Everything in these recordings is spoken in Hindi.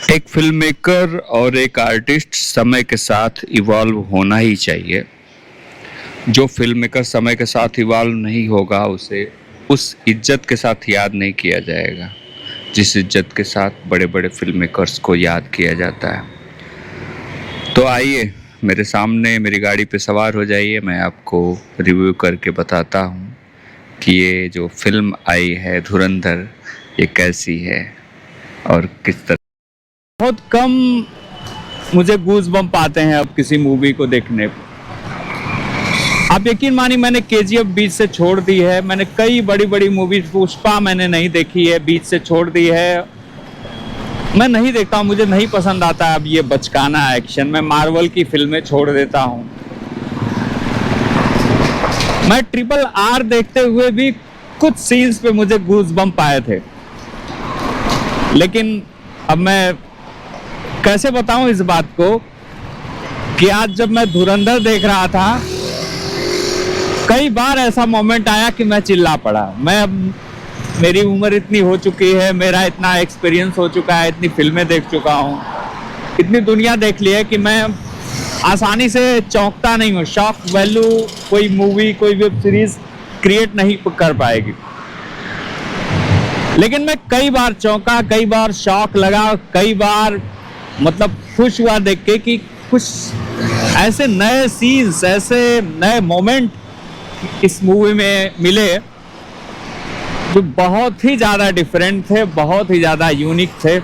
एक फिल्म मेकर और एक आर्टिस्ट समय के साथ इवॉल्व होना ही चाहिए। जो फिल्म मेकर समय के साथ इवॉल्व नहीं होगा उसे उस इज्जत के साथ याद नहीं किया जाएगा जिस इज्जत के साथ बड़े बड़े फिल्म मेकर्स को याद किया जाता है। तो आइए मेरे सामने मेरी गाड़ी पे सवार हो जाइए, मैं आपको रिव्यू करके बताता हूँ कि ये जो फिल्म आई है धुरंधर, ये कैसी है और किस तरह। बहुत कम मुझे गूज बम्प आते हैं अब किसी मूवी को देखने पे। आप यकीन मानिए, मैंने केजीएफ बीच से छोड़ दी है। मैंने कई बड़ी बड़ी मूवीज, पुष्पा मैंने नहीं देखी है, बीच से छोड़ दी है। मैं नहीं देखता हूँ, मुझे नहीं पसंद आता अब ये बचकाना एक्शन। मैं मार्वल की फिल्में छोड़ देता हूँ। मैं RRR देखते हुए भी कुछ सीन्स पे मुझे गूज बम्प आए थे, लेकिन अब मैं कैसे बताऊं इस बात को कि आज जब मैं धुरंधर देख रहा था, कई बार ऐसा मोमेंट आया कि मैं चिल्ला पड़ा। मैं अब, मेरी उम्र इतनी हो चुकी है, मेरा इतना एक्सपीरियंस हो चुका है, इतनी फिल्में देख चुका हूँ, इतनी दुनिया देख ली है कि मैं आसानी से चौंकता नहीं हूँ। शॉक वैल्यू कोई मूवी, कोई वेब सीरीज क्रिएट नहीं कर पाएगी। लेकिन मैं कई बार चौंका, कई बार शॉक लगा, कई बार मतलब खुश हुआ देख के कि कुछ ऐसे नए सीन्स, ऐसे नए मोमेंट इस मूवी में मिले जो बहुत ही ज़्यादा डिफरेंट थे, बहुत ही ज़्यादा यूनिक थे।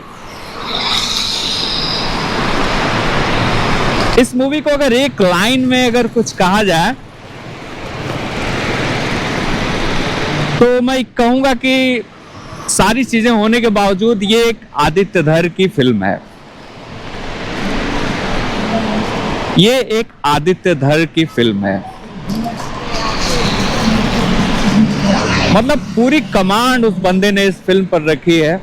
इस मूवी को अगर एक लाइन में अगर कुछ कहा जाए तो मैं कहूँगा कि सारी चीज़ें होने के बावजूद ये एक आदित्य धर की फिल्म है। ये एक आदित्य धर की फिल्म है। मतलब पूरी कमांड उस बंदे ने इस फिल्म पर रखी है।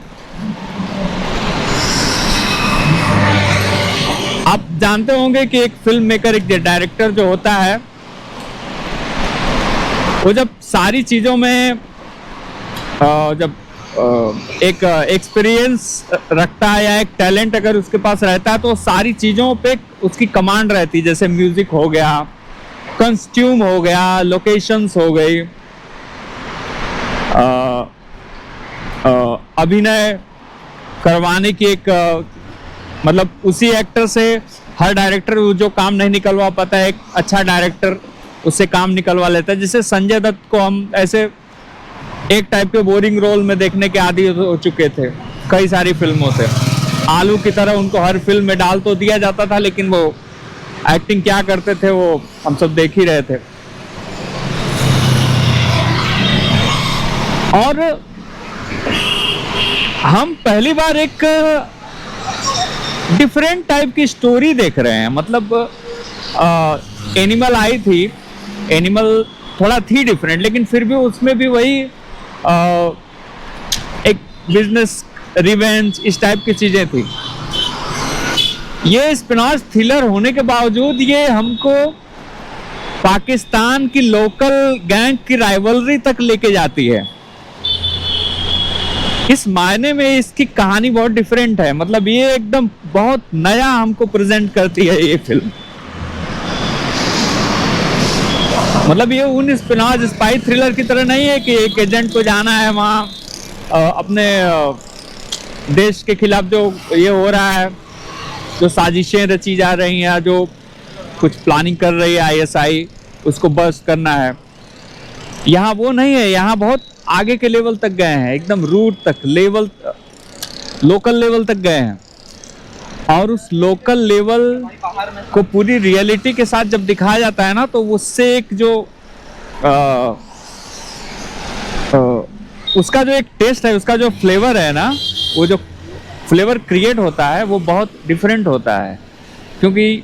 आप जानते होंगे कि एक फिल्म मेकर, एक डायरेक्टर जो होता है, वो जब सारी चीजों में जब एक एक्सपीरियंस रखता है या एक टैलेंट अगर उसके पास रहता है तो सारी चीज़ों पे उसकी कमांड रहती है। जैसे म्यूजिक हो गया, कॉस्ट्यूम हो गया, लोकेशंस हो गई, अभिनय करवाने की एक मतलब उसी एक्टर से हर डायरेक्टर जो काम नहीं निकलवा पाता है, एक अच्छा डायरेक्टर उससे काम निकलवा लेता है। जैसे संजय दत्त को हम ऐसे एक टाइप के बोरिंग रोल में देखने के आदी हो चुके थे कई सारी फिल्मों से। आलू की तरह उनको हर फिल्म में डाल तो दिया जाता था, लेकिन वो एक्टिंग क्या करते थे वो हम सब देख ही रहे थे। और हम पहली बार एक डिफरेंट टाइप की स्टोरी देख रहे हैं। मतलब एनिमल आई थी, एनिमल थोड़ा थी डिफरेंट, लेकिन फिर भी उसमें भी वही एक बिजनेस, रिवेंज, इस टाइप की चीजें थी। ये स्पिनॉफ थ्रिलर होने के बावजूद ये हमको पाकिस्तान की लोकल गैंग की राइवलरी तक लेके जाती है। इस मायने में इसकी कहानी बहुत डिफरेंट है। मतलब ये एकदम बहुत नया हमको प्रेजेंट करती है ये फिल्म। मतलब ये उन स्पिनॉफ स्पाई थ्रिलर की तरह नहीं है कि एक एजेंट को जाना है वहाँ अपने देश के खिलाफ जो ये हो रहा है, जो साजिशें रची जा रही हैं, जो कुछ प्लानिंग कर रही है ISI, उसको बस्ट करना है। यहाँ वो नहीं है। यहाँ बहुत आगे के लेवल तक गए हैं, एकदम रूट तक, लेवल, लोकल लेवल तक गए हैं। और उस लोकल लेवल को पूरी रियलिटी के साथ जब दिखाया जाता है ना, तो उससे एक जो उसका जो एक टेस्ट है, उसका जो फ्लेवर है ना, वो जो फ्लेवर क्रिएट होता है वो बहुत डिफरेंट होता है। क्योंकि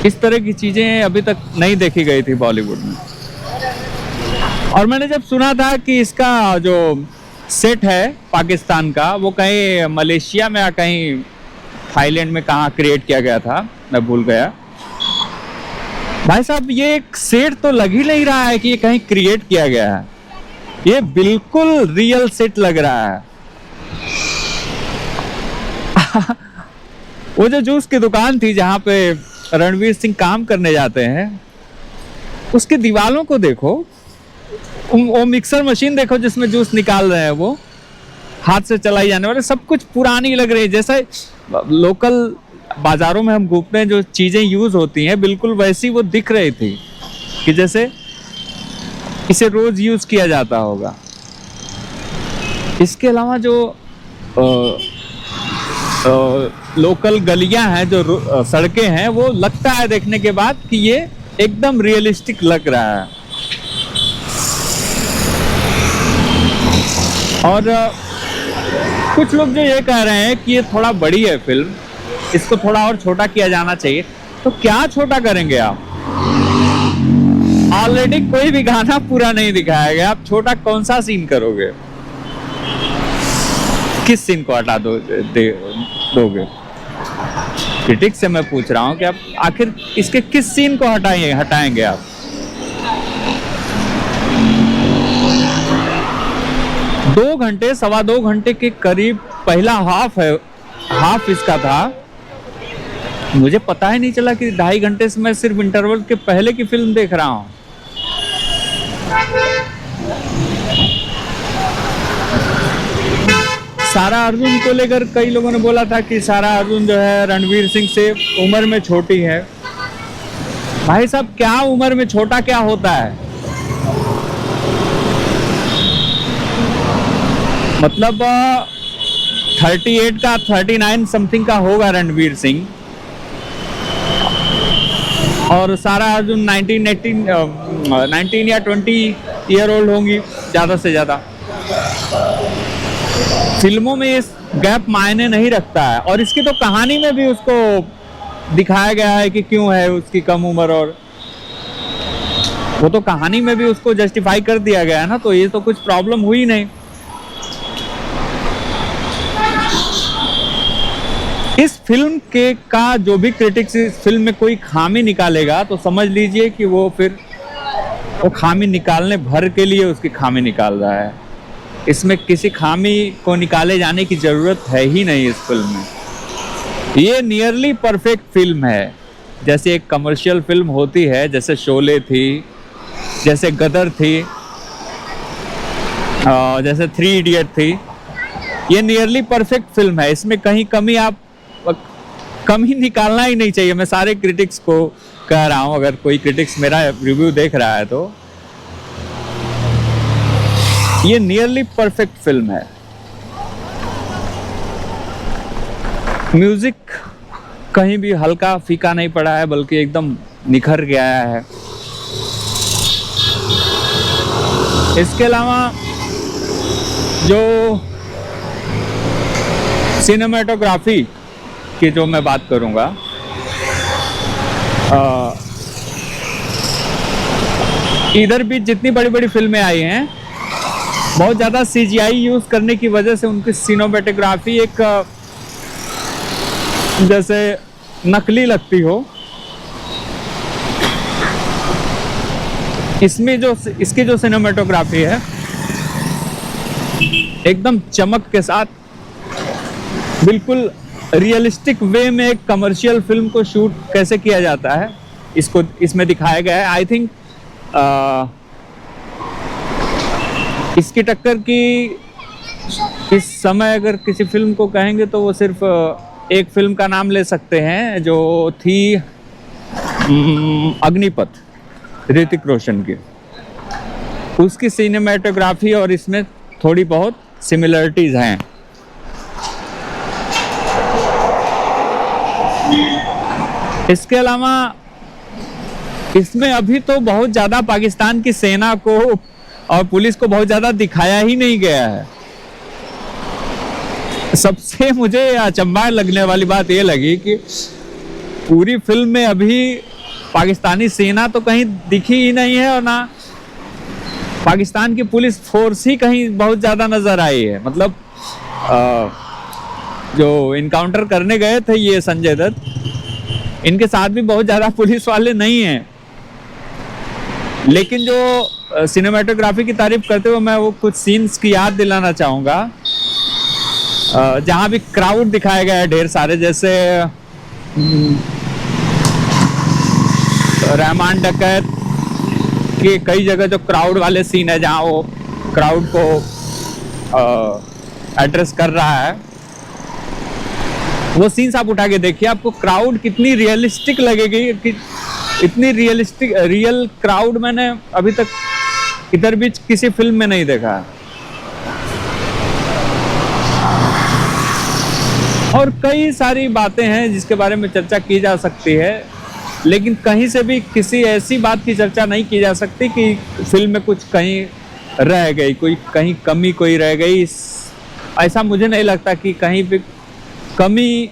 इस तरह की चीज़ें अभी तक नहीं देखी गई थी बॉलीवुड में। और मैंने जब सुना था कि इसका जो सेट है पाकिस्तान का, वो कहीं मलेशिया में या कहीं थाईलैंड में कहाँ क्रिएट किया गया था, मैं भूल गया। भाई साहब, ये एक सेट तो लग ही नहीं रहा है कि ये कहीं क्रिएट किया गया है। ये बिल्कुल रियल सेट लग रहा है। वो जो जूस की दुकान थी जहाँ पे रणवीर सिंह काम करने जाते हैं, उसकी दीवारों को देखो, वो मिक्सर मशीन देखो जिसमें जूस निकाल रहे हैं, वो हाथ से चलाई जाने वाले, सब कुछ पुरानी लग रही है। जैसे लोकल बाजारों में हम घूमते हैं जो चीजें यूज होती हैं, बिल्कुल वैसी वो दिख रही थी कि जैसे इसे रोज यूज किया जाता होगा। इसके अलावा जो लोकल गलियां हैं, जो सड़कें हैं, वो लगता है देखने के बाद कि ये एकदम रियलिस्टिक लग रहा है। और कुछ लोग जो ये कह रहे हैं कि ये थोड़ा बड़ी है फिल्म, इसको थोड़ा और छोटा किया जाना चाहिए, तो क्या छोटा करेंगे आप? ऑलरेडी कोई भी गाना पूरा नहीं दिखाया गया, आप छोटा कौन सा सीन करोगे? किस सीन को हटा दोगे? क्रिटिक्स से मैं पूछ रहा हूं कि आप आखिर इसके किस सीन को हटाएंगे आप? सवा दो घंटे के करीब पहला हाफ इसका था। मुझे पता ही नहीं चला कि 2.5 घंटे से मैं सिर्फ इंटरवल के पहले की फिल्म देख रहा हूं। सारा अर्जुन को लेकर कई लोगों ने बोला था कि सारा अर्जुन जो है रणवीर सिंह से उम्र में छोटी है। भाई साहब, क्या उम्र में छोटा क्या होता है? मतलब 38 का 39 समथिंग का होगा रणवीर सिंह, और सारा अर्जुन 19 या 20 ईयर ओल्ड होंगी ज्यादा से ज्यादा। फिल्मों में इस गैप मायने नहीं रखता है, और इसकी तो कहानी में भी उसको दिखाया गया है कि क्यों है उसकी कम उम्र, और वो तो कहानी में भी उसको जस्टिफाई कर दिया गया है ना, तो ये तो कुछ प्रॉब्लम हुई नहीं। इस फिल्म के का जो भी क्रिटिक्स इस फिल्म में कोई खामी निकालेगा तो समझ लीजिए कि वो खामी निकालने भर के लिए उसकी खामी निकाल रहा है। इसमें किसी खामी को निकाले जाने की जरूरत है ही नहीं इस फिल्म में। ये नियरली परफेक्ट फिल्म है, जैसे एक कमर्शियल फिल्म होती है, जैसे शोले थी, जैसे गदर थी, जैसे 3 इडियट थी। ये नियरली परफेक्ट फिल्म है, इसमें कहीं कमी निकालना ही नहीं चाहिए। मैं सारे क्रिटिक्स को कह रहा हूं, अगर कोई क्रिटिक्स मेरा रिव्यू देख रहा है तो ये नियरली परफेक्ट फिल्म है। म्यूजिक कहीं भी हल्का फीका नहीं पड़ा है, बल्कि एकदम निखर गया है। इसके अलावा जो सिनेमेटोग्राफी की जो मैं बात करूंगा, इधर भी जितनी बड़ी बड़ी फिल्में आई हैं, बहुत ज़्यादा CGI यूज करने की वजह से उनकी सिनेमेटोग्राफी एक जैसे नकली लगती हो। इसकी जो सिनेमेटोग्राफी है, एकदम चमक के साथ बिल्कुल रियलिस्टिक वे में एक कमर्शियल फिल्म को शूट कैसे किया जाता है, इसमें दिखाया गया है। आई थिंक इसकी टक्कर की इस समय अगर किसी फिल्म को कहेंगे तो वो सिर्फ एक फिल्म का नाम ले सकते हैं जो थी अग्निपथ, ऋतिक रोशन की। उसकी सिनेमेटोग्राफी और इसमें थोड़ी बहुत सिमिलरिटीज हैं। इसके अलावा इसमें अभी तो बहुत ज्यादा पाकिस्तान की सेना को और पुलिस को बहुत ज्यादा दिखाया ही नहीं गया है। सबसे मुझे अचंभा लगने वाली बात यह लगी कि पूरी फिल्म में अभी पाकिस्तानी सेना तो कहीं दिखी ही नहीं है, और ना पाकिस्तान की पुलिस फोर्स ही कहीं बहुत ज्यादा नजर आई है। मतलब जो इनकाउंटर करने गए थे ये संजय दत्त, इनके साथ भी बहुत ज्यादा पुलिस वाले नहीं हैं। लेकिन जो सिनेमेटोग्राफी की तारीफ करते हुए मैं वो कुछ सीन्स की याद दिलाना चाहूँगा। जहाँ भी क्राउड दिखाया गया है ढेर सारे, जैसे रहमान डकैत के कई जगह जो क्राउड वाले सीन है जहाँ वो क्राउड को एड्रेस कर रहा है, वो सीन्स आप उठा के देखिए, आपको क्राउड कितनी रियलिस्टिक लगेगी। कि इतनी रियलिस्टिक रियल क्राउड मैंने अभी तक इधर बीच किसी फिल्म में नहीं देखा है। और कई सारी बातें हैं जिसके बारे में चर्चा की जा सकती है, लेकिन कहीं से भी किसी ऐसी बात की चर्चा नहीं की जा सकती कि फिल्म में कुछ कहीं रह गई, कोई कहीं कमी कोई रह गई। ऐसा मुझे नहीं लगता कि कहीं भी कमी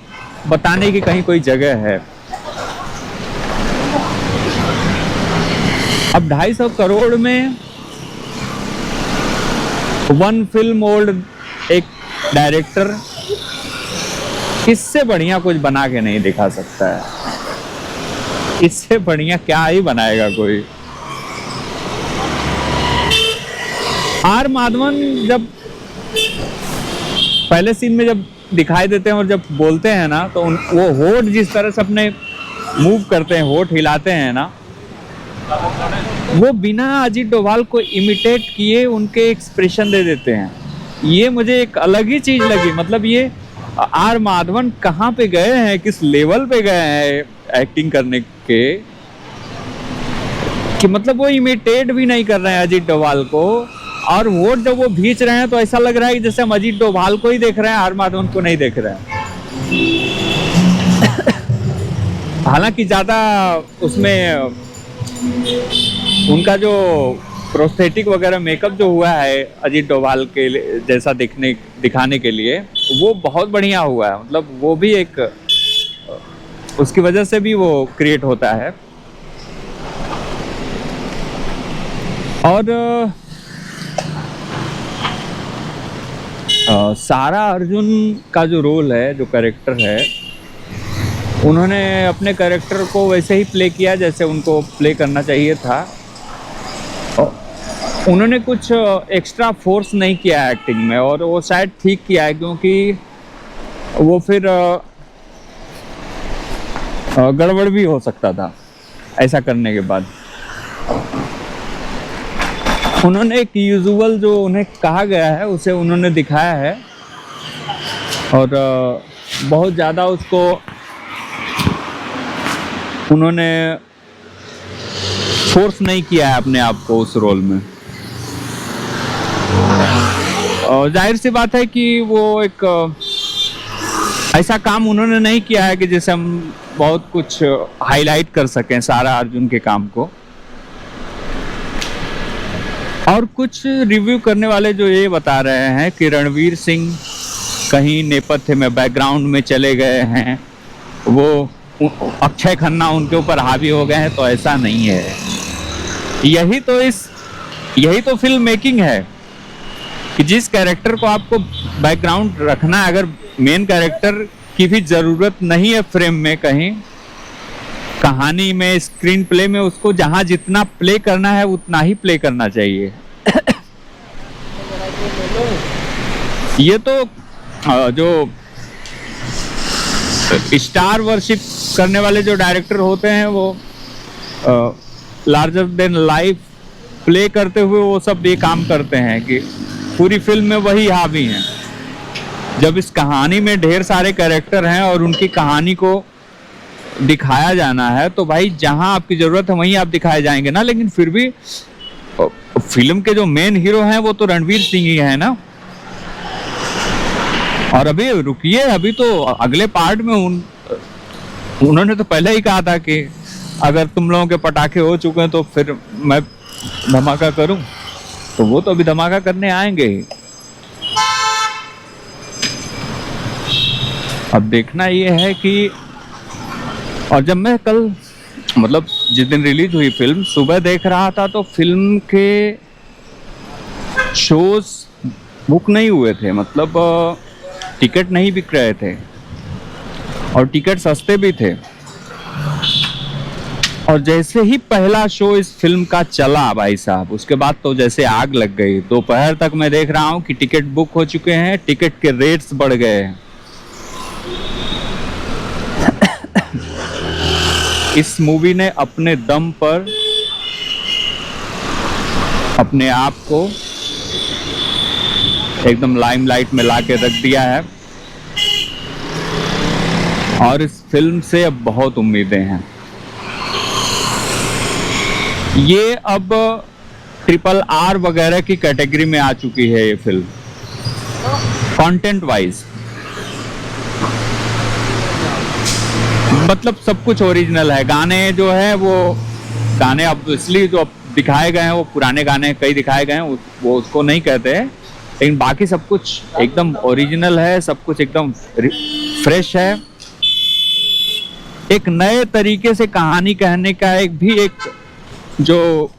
बताने की कहीं कोई जगह है। अब 250 करोड़ में वन फिल्म ओल्ड एक डायरेक्टर इससे बढ़िया कुछ बना के नहीं दिखा सकता है। इससे बढ़िया क्या ही बनाएगा कोई। आर माधवन जब पहले सीन में जब दिखाई देते हैं और जब बोलते हैं ना, तो वो होठ जिस तरह से अपने मूव करते हैं, होठ हिलाते हैं ना, वो बिना अजीत डोभाल को इमिटेट किए उनके एक्सप्रेशन दे देते हैं। ये मुझे एक अलग ही चीज लगी। मतलब ये आर माधवन कहाँ पे गए हैं, किस लेवल पे गए हैं एक्टिंग करने के, कि मतलब वो इमिटेट भी नहीं कर रहे हैं अजीत डोभाल को, और वोट जब वो खींच रहे हैं तो ऐसा लग रहा है कि जैसे हम अजीत डोभाल को ही देख रहे हैं, आर माधवन को नहीं देख रहे हैं। हालांकि ज्यादा उसमें उनका जो प्रोस्थेटिक वगैरह मेकअप जो हुआ है अजीत डोभाल के जैसा दिखाने के लिए, वो बहुत बढ़िया हुआ है। मतलब वो भी एक उसकी वजह से भी वो क्रिएट होता है। और सारा अर्जुन का जो रोल है, जो कैरेक्टर है, उन्होंने अपने कैरेक्टर को वैसे ही प्ले किया जैसे उनको प्ले करना चाहिए था। उन्होंने कुछ एक्स्ट्रा फोर्स नहीं किया एक्टिंग में, और वो शायद ठीक किया है, क्योंकि वो फिर गड़बड़ भी हो सकता था ऐसा करने के बाद। उन्होंने एक यूजुअल जो उन्हें कहा गया है उसे उन्होंने दिखाया है, और बहुत ज़्यादा उसको उन्होंने फोर्स नहीं किया है अपने आप को उस रोल में। और जाहिर सी बात है कि वो एक ऐसा काम उन्होंने नहीं किया है कि जैसे हम बहुत कुछ हाईलाइट कर सकें सारा अर्जुन के काम को। और कुछ रिव्यू करने वाले जो ये बता रहे हैं कि रणवीर सिंह कहीं नेपथ्य में बैकग्राउंड में चले गए हैं, वो अक्षय खन्ना उनके ऊपर हावी हो गए हैं, तो ऐसा नहीं है। यही तो फिल्म मेकिंग है कि जिस कैरेक्टर को आपको बैकग्राउंड रखना है, अगर मेन कैरेक्टर की भी जरूरत नहीं है फ्रेम में, कहीं कहानी में, स्क्रीन प्ले में, उसको जहां जितना प्ले करना है उतना ही प्ले करना चाहिए। ये तो जो स्टार वर्शिप करने वाले जो डायरेक्टर होते हैं, वो लार्जर देन लाइफ प्ले करते हुए वो सब ये काम करते हैं कि पूरी फिल्म में वही हावी हैं। जब इस कहानी में ढेर सारे कैरेक्टर हैं और उनकी कहानी को दिखाया जाना है, तो भाई जहां आपकी जरूरत है वहीं आप दिखाए जाएंगे ना। लेकिन फिर भी फिल्म के जो मेन हीरो हैं वो तो रणवीर सिंह ही है ना। और अभी रुकिए, अभी तो अगले पार्ट में उन्होंने तो पहले ही कहा था कि अगर तुम लोगों के पटाखे हो चुके हैं तो फिर मैं धमाका करूं, तो वो तो अभी धमाका करने आएंगे ही। अब देखना ये है कि, और जब मैं कल, मतलब जिस दिन रिलीज हुई फिल्म, सुबह देख रहा था तो फिल्म के शोज बुक नहीं हुए थे, मतलब टिकट नहीं बिक रहे थे, और टिकट सस्ते भी थे। और जैसे ही पहला शो इस फिल्म का चला भाई साहब, उसके बाद तो जैसे आग लग गई। दोपहर तक मैं देख रहा हूँ कि टिकट बुक हो चुके हैं, टिकट के रेट्स बढ़ गए हैं। इस मूवी ने अपने दम पर अपने आप को एकदम लाइमलाइट में लाके रख दिया है और इस फिल्म से अब बहुत उम्मीदें हैं। ये अब RRR वगैरह की कैटेगरी में आ चुकी है ये फिल्म, कंटेंट वाइज। मतलब सब कुछ ओरिजिनल है। गाने जो है वो गाने अब इसलिए जो अब दिखाए गए हैं वो पुराने गाने कई दिखाए गए हैं, वो उसको नहीं कहते हैं, लेकिन बाकी सब कुछ एकदम ओरिजिनल है, सब कुछ एकदम फ्रेश है। एक नए तरीके से कहानी कहने का एक जो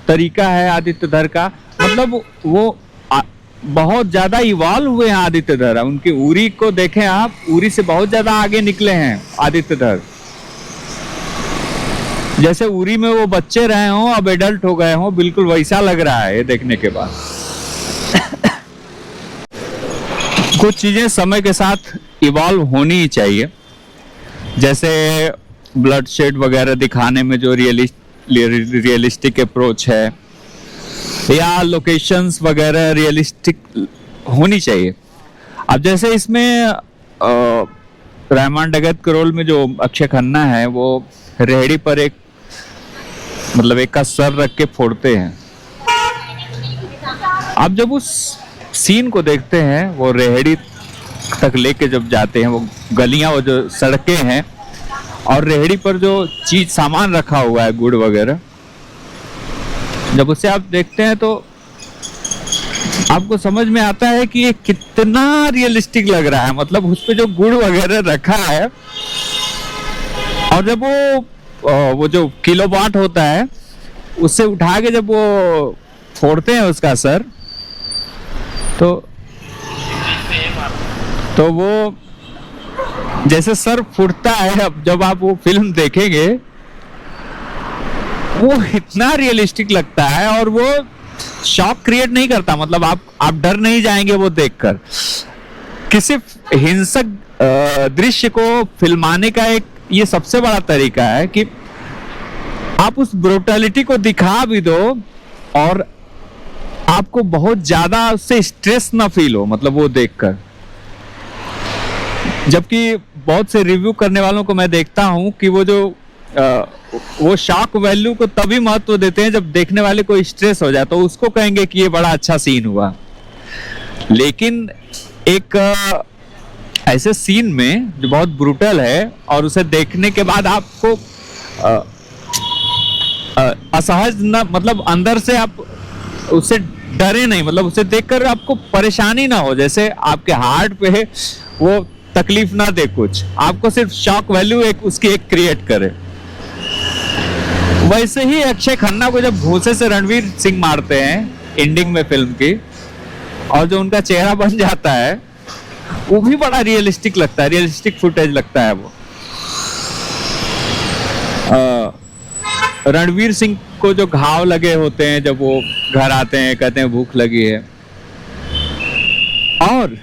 तरीका है आदित्य धर का, मतलब वो बहुत ज्यादा इवॉल्व हुए हैं आदित्य धर। उनकी उरी को देखें आप, उरी से बहुत ज्यादा आगे निकले हैं आदित्य धर। जैसे उरी में वो बच्चे रहे हों, अब एडल्ट हो गए हों, बिल्कुल वैसा लग रहा है ये देखने के बाद। कुछ चीजें समय के साथ इवॉल्व होनी ही चाहिए, जैसे ब्लड शेड वगैरह दिखाने में जो रियलिस्टिक अप्रोच है, या लोकेशंस वगैरह रियलिस्टिक होनी चाहिए। अब जैसे इसमें रहमान डगत के रोल में जो अक्षय खन्ना है, वो रेहड़ी पर एक का सर रख के फोड़ते हैं। अब जब उस सीन को देखते हैं, वो रेहड़ी तक लेके जब जाते हैं, वो गलियां, वो जो सड़कें हैं और रेहड़ी पर जो चीज सामान रखा हुआ है, गुड़ वगैरह, जब उसे आप देखते हैं तो आपको समझ में आता है कि ये कितना रियलिस्टिक लग रहा है। मतलब उस पे जो गुड़ वगैरह रखा है, और जब वो जो किलोवाट होता है उससे उठा के जब वो फोड़ते हैं उसका सर, तो वो जैसे सर फूटता है, अब जब आप वो फिल्म देखेंगे वो इतना रियलिस्टिक लगता है और वो शॉक क्रिएट नहीं करता। मतलब आप डर नहीं जाएंगे वो देखकर। किसी हिंसक दृश्य को फिल्माने का एक ये सबसे बड़ा तरीका है कि आप उस ब्रूटैलिटी को दिखा भी दो और आपको बहुत ज्यादा उससे स्ट्रेस ना फील हो, मतलब वो देखकर। जबकि बहुत से रिव्यू करने वालों को मैं देखता हूं कि वो शॉक वैल्यू को तभी महत्व देते हैं जब देखने वाले को स्ट्रेस हो जाए, तो उसको कहेंगे कि ये बड़ा अच्छा सीन हुआ। लेकिन एक ऐसे सीन में जो बहुत ब्रूटल है और उसे देखने के बाद आपको असहज ना, मतलब अंदर से आप उससे डरे नहीं, मतलब उसे देखकर आपको परेशानी ना हो, जैसे आपके हार्ट पे वो तकलीफ ना दे कुछ, आपको सिर्फ शॉक वैल्यू उसकी एक क्रिएट करे। वैसे ही अक्षय खन्ना को जब भूसे से रणवीर सिंह मारते हैं एंडिंग में फिल्म की, और जो उनका चेहरा बन जाता है, वो भी बड़ा रियलिस्टिक लगता है, रियलिस्टिक फुटेज लगता है वो। रणवीर सिंह को जो घाव लगे होते हैं, जब वो घर आते हैं, कहते हैं भूख लगी है, और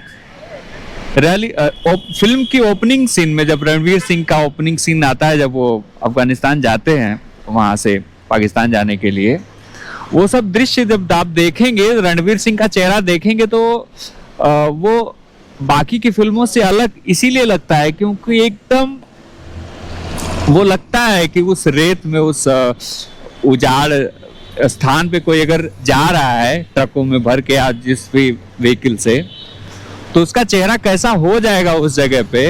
फिल्म की ओपनिंग सीन में जब रणवीर सिंह का ओपनिंग सीन आता है, जब वो अफगानिस्तान जाते हैं वहां से पाकिस्तान जाने के लिए, वो सब दृश्य जब आप देखेंगे, रणवीर सिंह का चेहरा देखेंगे, तो वो बाकी की फिल्मों से अलग इसीलिए लगता है क्योंकि एकदम वो लगता है कि उस रेत में, उस उजाड़ स्थान पे कोई अगर जा रहा है ट्रकों में भर के, आज जिस भी व्हीकल से, तो उसका चेहरा कैसा हो जाएगा उस जगह पे।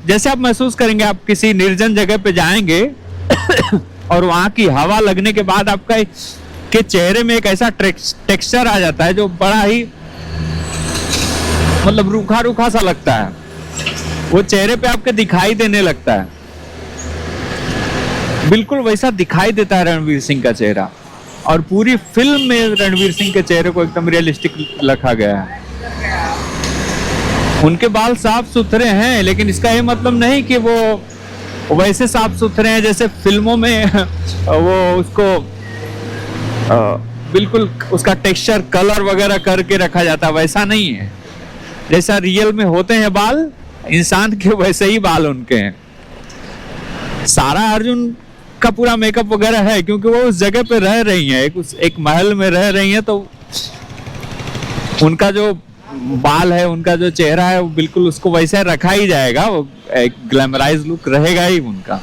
जैसे आप महसूस करेंगे, आप किसी निर्जन जगह पे जाएंगे और वहां की हवा लगने के बाद आपका के चेहरे में एक ऐसा टेक्सचर आ जाता है जो बड़ा ही मतलब रूखा रूखा सा लगता है, वो चेहरे पे आपके दिखाई देने लगता है। बिल्कुल वैसा दिखाई देता है रणवीर सिंह का चेहरा, और पूरी फिल्म में रणवीर सिंह के चेहरे को एकदम रियलिस्टिक रखा गया है। उनके बाल साफ सुथरे हैं, लेकिन इसका ये मतलब नहीं कि वो वैसे साफ सुथरे हैं जैसे फिल्मों में वो उसको बिल्कुल उसका टेक्सचर कलर वगैरह करके रखा जाता है, वैसा नहीं है। जैसा रियल में होते हैं बाल इंसान के, वैसे ही बाल उनके हैं। सारा अर्जुन का पूरा मेकअप वगैरह है क्योंकि वो उस जगह पे रह रही हैं, एक महल में रह रही हैं, तो उनका जो बाल है, उनका जो चेहरा है, वो बिल्कुल उसको वैसे रखा ही जाएगा, वो एक ग्लैमराइज लुक रहेगा ही उनका।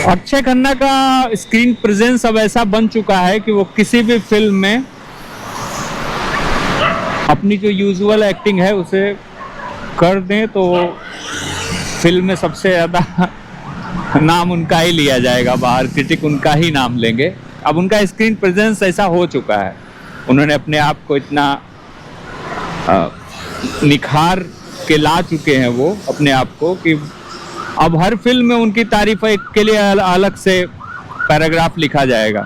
अक्षय खन्ना का स्क्रीन प्रेजेंस अब ऐसा बन चुका है कि वो किसी भी फिल्म में अपनी जो यूजुअल एक्टिंग है उसे कर दें तो फिल्म में सबसे ज़्यादा नाम उनका ही लिया जाएगा, बाहर क्रिटिक उनका ही नाम लेंगे। अब उनका स्क्रीन प्रेजेंस ऐसा हो चुका है, उन्होंने अपने आप को इतना निखार के ला चुके हैं वो अपने आप को कि अब हर फिल्म में उनकी तारीफ के लिए अलग से पैराग्राफ लिखा जाएगा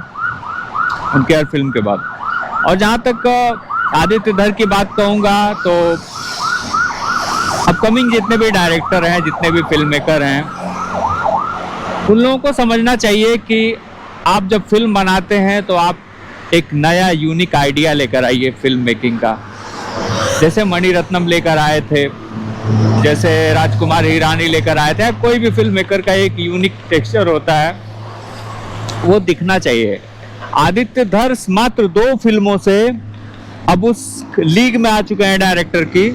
उनके हर फिल्म के बाद। और जहाँ तक आदित्य धर की बात कहूँगा तो अपकमिंग जितने भी डायरेक्टर हैं, जितने भी फिल्म मेकर हैं, उन लोगों को समझना चाहिए कि आप जब फिल्म बनाते हैं तो आप एक नया यूनिक आइडिया लेकर आइए फिल्म मेकिंग का। जैसे मणिरत्नम लेकर आए थे, जैसे राजकुमार हिरानी लेकर आए थे। कोई भी फिल्म मेकर का एक यूनिक टेक्सचर होता है, वो दिखना चाहिए। आदित्य धर मात्र 2 फिल्मों से अब उस लीग में आ चुके हैं डायरेक्टर की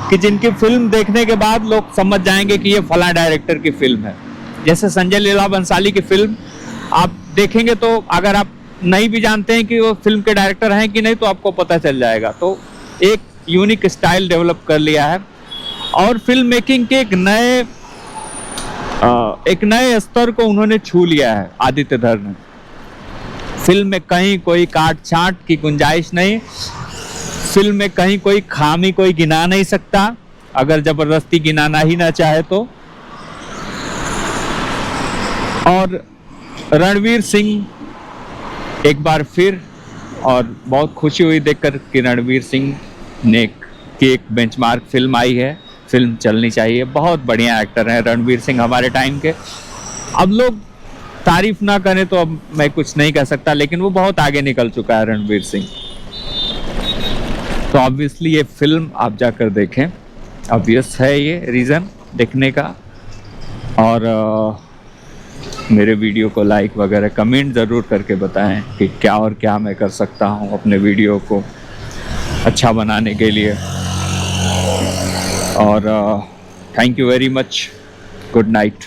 कि जिनकी फिल्म देखने के बाद लोग समझ जाएंगे कि ये फला डायरेक्टर की फिल्म है। जैसे संजय लीला बंसाली की फिल्म आप देखेंगे तो अगर आप नहीं भी जानते हैं कि वो फिल्म के डायरेक्टर हैं कि नहीं तो आपको पता चल जाएगा। तो एक यूनिक स्टाइल डेवलप कर लिया है और फिल्म मेकिंग के एक नए स्तर को उन्होंने छू लिया है आदित्य धर ने। फिल्म में कहीं कोई काट छांट की गुंजाइश नहीं, फिल्म में कहीं कोई खामी कोई गिना नहीं सकता अगर जबरदस्ती गिनाना ही ना चाहे तो। और रणवीर सिंह एक बार फिर, और बहुत खुशी हुई देखकर कि रणवीर सिंह ने की एक बेंचमार्क फिल्म आई है, फिल्म चलनी चाहिए। बहुत बढ़िया एक्टर हैं रणवीर सिंह हमारे टाइम के। अब लोग तारीफ ना करें तो अब मैं कुछ नहीं कह सकता, लेकिन वो बहुत आगे निकल चुका है रणवीर सिंह। तो ऑब्वियसली ये फिल्म आप जाकर देखें, ऑब्वियस है ये रीज़न देखने का। और मेरे वीडियो को लाइक वगैरह कमेंट ज़रूर करके बताएं कि क्या और क्या मैं कर सकता हूँ अपने वीडियो को अच्छा बनाने के लिए। और thank you very much, good night.